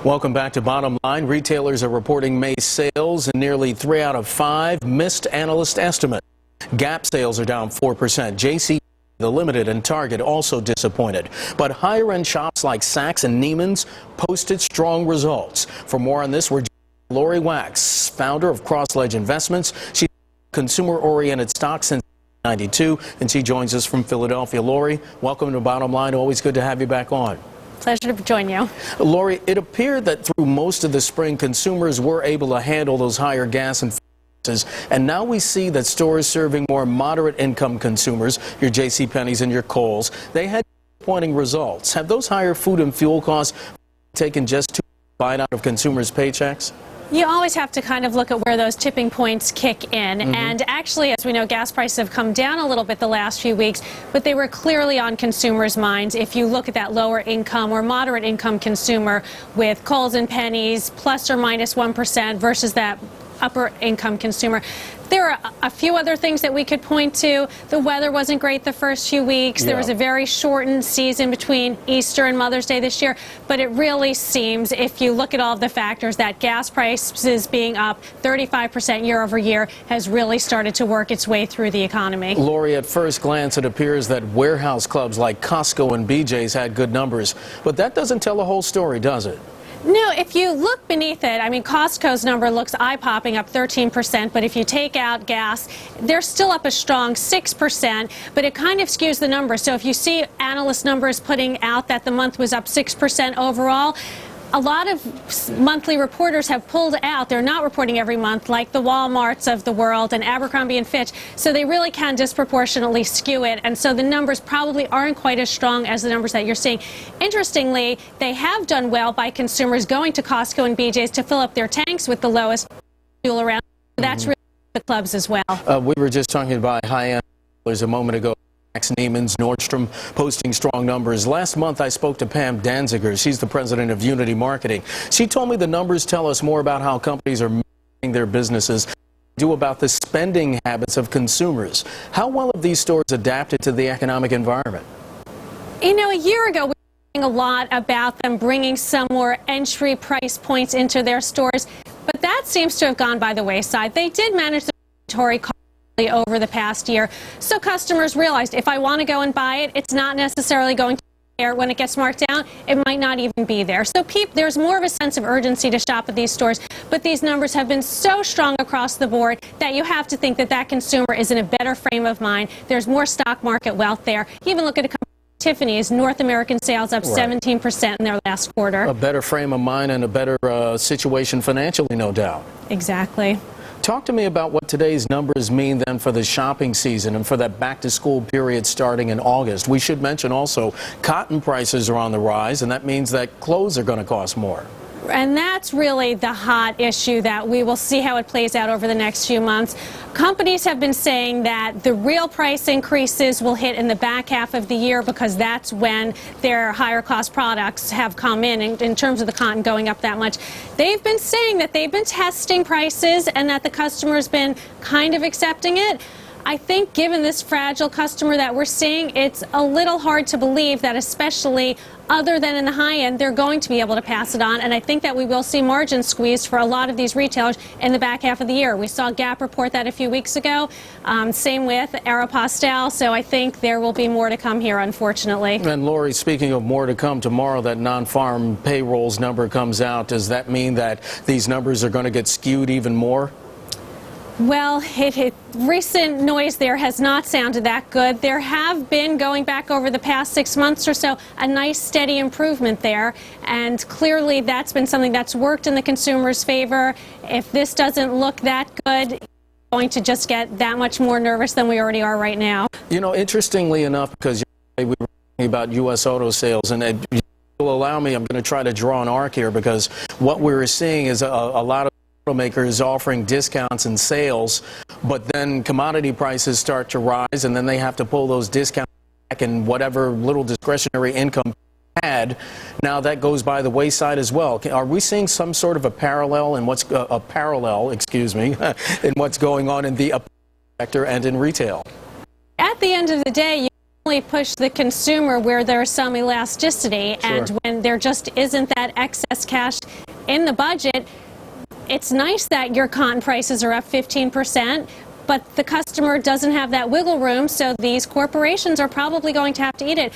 Welcome back to Bottom Line. Retailers are reporting May sales, and nearly 3 out of 5 missed analyst estimate. Gap sales are down 4%. JC, The Limited, and Target also disappointed. But higher-end shops like Saks and Neiman's posted strong results. For more on this, we're Lori Wax, founder of Crossledge Investments. She's consumer-oriented stocks since 1992, and she joins us from Philadelphia. Lori, welcome to Bottom Line. Always good to have you back on. Pleasure to join you. Lori, it appeared that through most of the spring, consumers were able to handle those higher gas and prices, and now we see that stores serving more moderate income consumers, your JCPenney's and your Kohl's, they had disappointing results. Have those higher food and fuel costs taken just too much bite out of consumers' paychecks? You always have to kind of look at where those tipping points kick in. And actually, as we know, gas prices have come down a little bit the last few weeks, but they were clearly on consumers' minds. If you look at that lower income or moderate income consumer with Kohl's and Penny's plus or minus 1% versus that upper income consumer. There are a few other things that we could point to. The weather wasn't great the first few weeks. There was a very shortened season between Easter and Mother's Day this year. But it really seems, if you look at all of the factors, that gas prices being up 35% year over year has really started to work its way through the economy. Lori, at first glance, it appears that warehouse clubs like Costco and BJ's had good numbers. But that doesn't tell the whole story, does it? No, if you look beneath it, I mean, Costco's number looks eye-popping, up 13%, but if you take out gas, they're still up a strong 6%, but it kind of skews the numbers. So if you see analyst numbers putting out that the month was up 6% overall, a lot of monthly reporters have pulled out. They're not reporting every month like the Walmarts of the world and Abercrombie and Fitch, so they really can disproportionately skew it, and so the numbers probably aren't quite as strong as the numbers that you're seeing. Interestingly, they have done well by consumers going to Costco and BJ's to fill up their tanks with the lowest fuel around. That's really the clubs as well. We were just talking about high-end a moment ago. Neiman's, Nordstrom posting strong numbers. Last month, I spoke to Pam Danziger. She's the president of Unity Marketing. She told me the numbers tell us more about how companies are managing their businesses do about the spending habits of consumers. How well have these stores adapted to the economic environment? You know, a year ago, we were hearing a lot about them bringing some more entry price points into their stores, but that seems to have gone by the wayside. They did manage the inventory cost over the past year. So customers realized if I want to go and buy it, it's not necessarily going to be there. When it gets marked down, it might not even be there. So there's more of a sense of urgency to shop at these stores. But these numbers have been so strong across the board that you have to think that that consumer is in a better frame of mind. There's more stock market wealth there. You even look at a company like Tiffany's, North American sales up 17% in their last quarter. A better frame of mind and a better situation financially, no doubt. Exactly. Talk to me about what today's numbers mean then for the shopping season and for that back-to-school period starting in August. We should mention also cotton prices are on the rise, and that means that clothes are going to cost more. And that's really the hot issue that we will see how it plays out over the next few months. Companies have been saying that the real price increases will hit in the back half of the year because that's when their higher cost products have come in terms of the cotton going up that much. They've been saying that they've been testing prices and that the customer's been kind of accepting it. I think given this fragile customer that we're seeing, it's a little hard to believe that, especially other than in the high end, they're going to be able to pass it on. And I think that we will see margin squeezed for a lot of these retailers in the back half of the year. We saw Gap report that a few weeks ago. Same with Aeropostale. So I think there will be more to come here, unfortunately. And Lori, speaking of more to come, tomorrow that non-farm payrolls number comes out. Does that mean that these numbers are going to get skewed even more? Well, recent noise there has not sounded that good. There have been, going back over the past 6 months or so, a nice steady improvement there. And clearly that's been something that's worked in the consumer's favor. If this doesn't look that good, you're going to just get that much more nervous than we already are right now. You know, interestingly enough, because we were talking about U.S. auto sales, and if you'll allow me, I'm going to try to draw an arc here, because what we're seeing is a lot of makers offering discounts and sales, but then commodity prices start to rise, and then they have to pull those discounts back, and whatever little discretionary income had, now that goes by the wayside as well. Are we seeing some sort of a parallel in what's in what's going on in the sector and in retail? At the end of the day, you really push the consumer where there's some elasticity. Sure. And when there just isn't that excess cash in the budget, it's nice that your cotton prices are up 15%, but the customer doesn't have that wiggle room, so these corporations are probably going to have to eat it.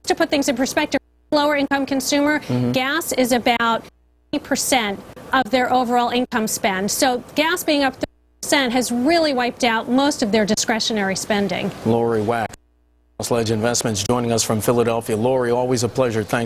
To put things in perspective, lower income consumer, gas is about 20% of their overall income spend. So gas being up 30% has really wiped out most of their discretionary spending. Lori Wack, House Ledge Investments, joining us from Philadelphia. Lori, always a pleasure. Thanks.